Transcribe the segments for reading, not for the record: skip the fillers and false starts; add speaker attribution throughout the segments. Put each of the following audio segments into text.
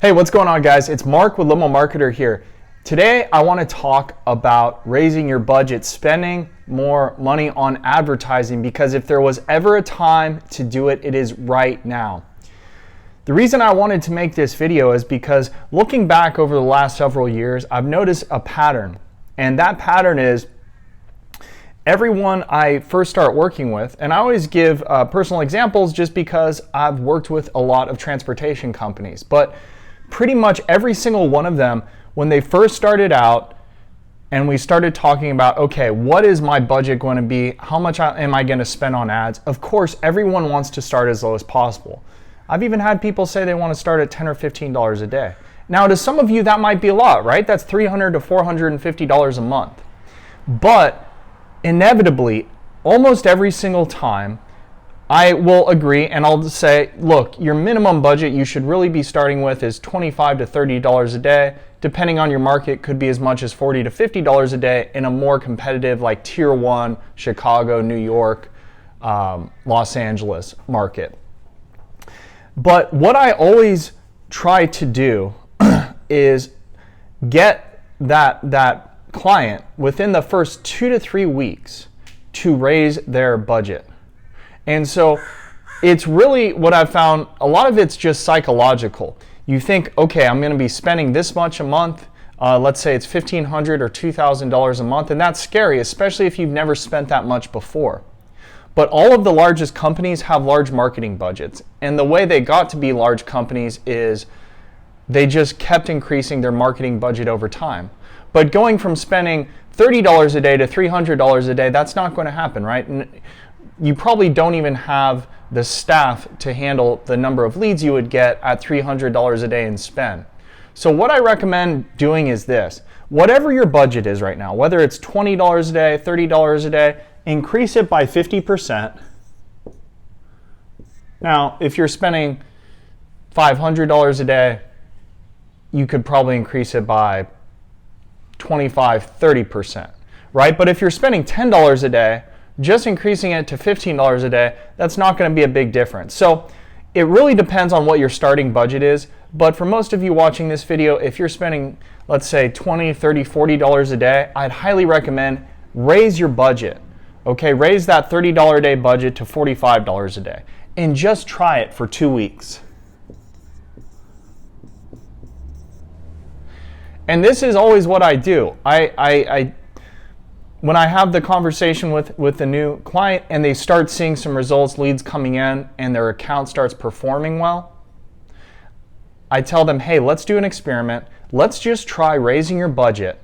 Speaker 1: Hey, what's going on, guys? It's Mark with Limo Marketer here. Today, I want to talk about raising your budget, spending more money on advertising, because if there was ever a time to do it, it is right now. The reason I wanted to make this video is because looking back over the last several years, I've noticed a pattern. And that pattern is everyone I first start working with, and I always give personal examples just because I've worked with a lot of transportation companies, but pretty much every single one of them, when they first started out and we started talking about, okay, what is my budget going to be? How much am I going to spend on ads? Of course, everyone wants to start as low as possible. I've even had people say they want to start at $10 or $15 a day. Now, to some of you, that might be a lot, right? That's $300 to $450 a month. But inevitably, almost every single time, I will agree and I'll say, look, your minimum budget you should really be starting with is $25 to $30 a day. Depending on your market, could be as much as $40 to $50 a day in a more competitive like Tier 1, Chicago, New York, Los Angeles market. But what I always try to do is get that client within the first 2 to 3 weeks to raise their budget. And so it's really what I've found, a lot of it's just psychological. You think, okay, I'm going to be spending this much a month. Let's say it's $1,500 or $2,000 a month. And that's scary, especially if you've never spent that much before. But all of the largest companies have large marketing budgets. And the way they got to be large companies is they just kept increasing their marketing budget over time. But going from spending $30 a day to $300 a day, that's not going to happen, right? And you probably don't even have the staff to handle the number of leads you would get at $300 a day in spend. So what I recommend doing is this. Whatever your budget is right now, whether it's $20 a day, $30 a day, increase it by 50%. Now, if you're spending $500 a day, you could probably increase it by 25, 30%, right? But if you're spending $10 a day, just increasing it to $15 a day, that's not going to be a big difference. So it really depends on what your starting budget is. But for most of you watching this video, if you're spending, let's say $20, $30, $40 a day, I'd highly recommend raise your budget. Okay, raise that $30 a day budget to $45 a day and just try it for 2 weeks. And this is always what I do. When I have the conversation with the new client and they start seeing some results, leads coming in, and their account starts performing well, I tell them, hey, let's do an experiment. Let's just try raising your budget.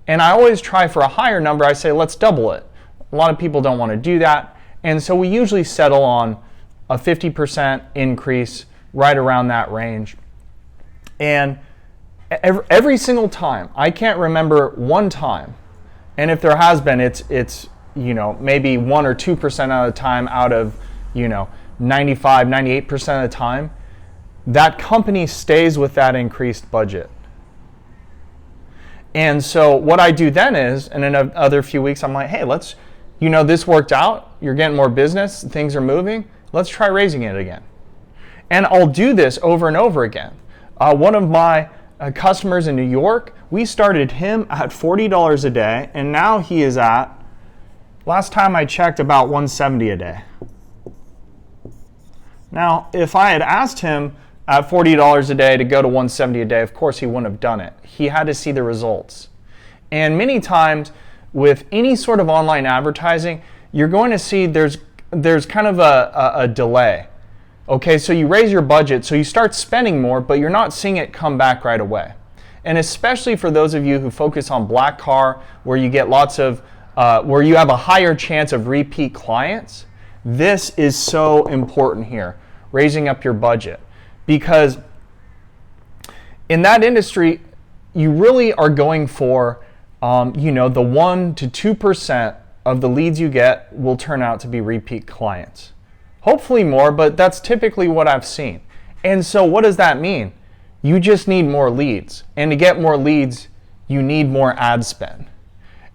Speaker 1: And I always try for a higher number. I say, let's double it. A lot of people don't want to do that. And so we usually settle on a 50% increase right around that range. And every single time, I can't remember one time, and if there has been, it's maybe 1 or 2% of the time out of 95, 98% of the time, that company stays with that increased budget. And so what I do then is, and in another few weeks, I'm like, hey, let's, this worked out. You're getting more business. Things are moving. Let's try raising it again. And I'll do this over and over again. One of my customers in New York, we started him at $40 a day, and now he is at, last time I checked, about $170 a day. Now, if I had asked him at $40 a day to go to $170 a day, of course he wouldn't have done it. He had to see the results. And many times with any sort of online advertising, you're going to see there's kind of a delay. Okay, so you raise your budget, so you start spending more, but you're not seeing it come back right away. And especially for those of you who focus on black car, where you get lots of, where you have a higher chance of repeat clients, this is so important here, raising up your budget. Because in that industry, you really are going for, the 1 to 2% of the leads you get will turn out to be repeat clients. Hopefully more, but that's typically what I've seen. And so what does that mean? You just need more leads. And to get more leads, you need more ad spend.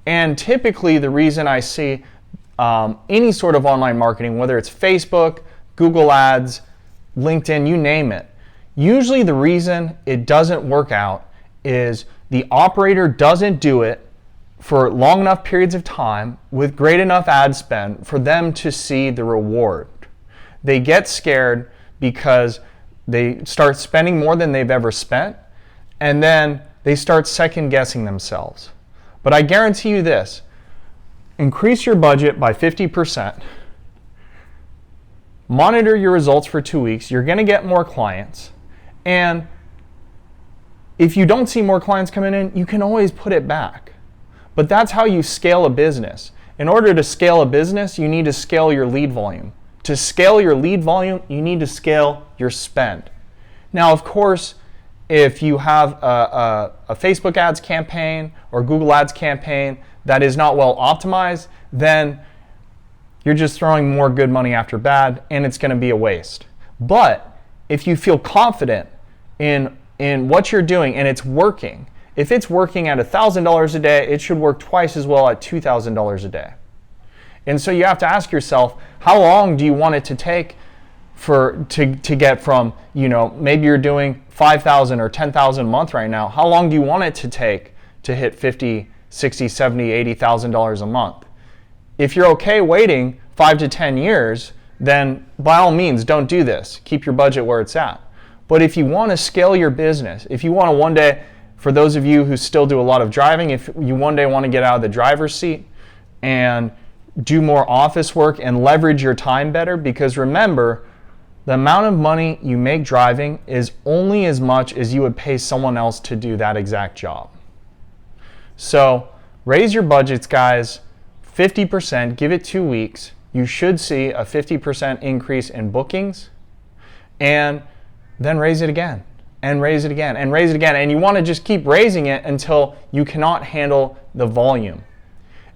Speaker 1: And typically the reason I see any sort of online marketing, whether it's Facebook, Google Ads, LinkedIn, you name it, Usually the reason it doesn't work out is the operator doesn't do it for long enough periods of time with great enough ad spend for them to see the reward. They get scared because they start spending more than they've ever spent, and then they start second guessing themselves. But I guarantee you this, increase your budget by 50%, monitor your results for 2 weeks, you're gonna get more clients, and if you don't see more clients coming in, you can always put it back. But that's how you scale a business. In order to scale a business, you need to scale your lead volume. To scale your lead volume, you need to scale your spend. Now, of course, if you have a Facebook ads campaign or Google ads campaign that is not well optimized, then you're just throwing more good money after bad, and it's going to be a waste. But if you feel confident in what you're doing and it's working, if it's working at $1,000 a day, it should work twice as well at $2,000 a day. And so you have to ask yourself, how long do you want it to take to get from, maybe you're doing $5,000 or $10,000 a month right now. How long do you want it to take to hit $50,000, $60,000, $70,000, $80,000 a month? If you're okay waiting 5 to 10 years, then by all means, don't do this. Keep your budget where it's at. But if you want to scale your business, if you want to one day, for those of you who still do a lot of driving, if you one day want to get out of the driver's seat and do more office work and leverage your time better, because remember, the amount of money you make driving is only as much as you would pay someone else to do that exact job. So raise your budgets, guys, 50%, give it 2 weeks. You should see a 50% increase in bookings, and then raise it again, and raise it again, and raise it again. And you want to just keep raising it until you cannot handle the volume.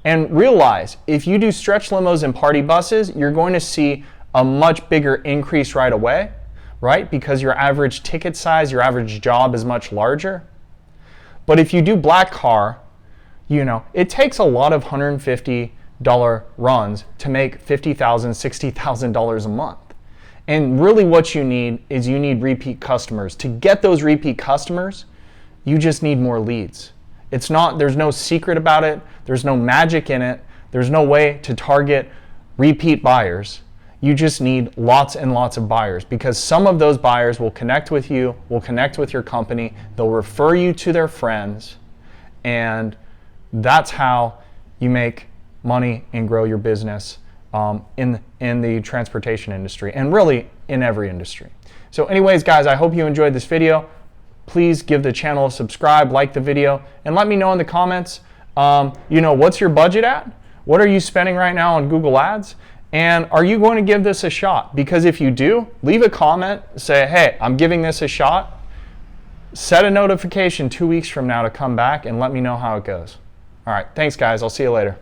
Speaker 1: And realize, if you do stretch limos and party buses, you're going to see a much bigger increase right away, right? Because your average ticket size, your average job is much larger. But if you do black car, it takes a lot of $150 runs to make $50,000, $60,000 a month. And really what you need is you need repeat customers. To get those repeat customers, you just need more leads. There's no secret about it. There's no magic in it. There's no way to target repeat buyers. You just need lots and lots of buyers, because some of those buyers will connect with you, will connect with your company, they'll refer you to their friends, and that's how you make money and grow your business in the transportation industry, and really in every industry. So anyways, guys, I hope you enjoyed this video. Please give the channel a subscribe, like the video, and let me know in the comments, what's your budget at? What are you spending right now on Google Ads? And are you going to give this a shot? Because if you do, leave a comment, say, hey, I'm giving this a shot. Set a notification 2 weeks from now to come back and let me know how it goes. All right, thanks guys, I'll see you later.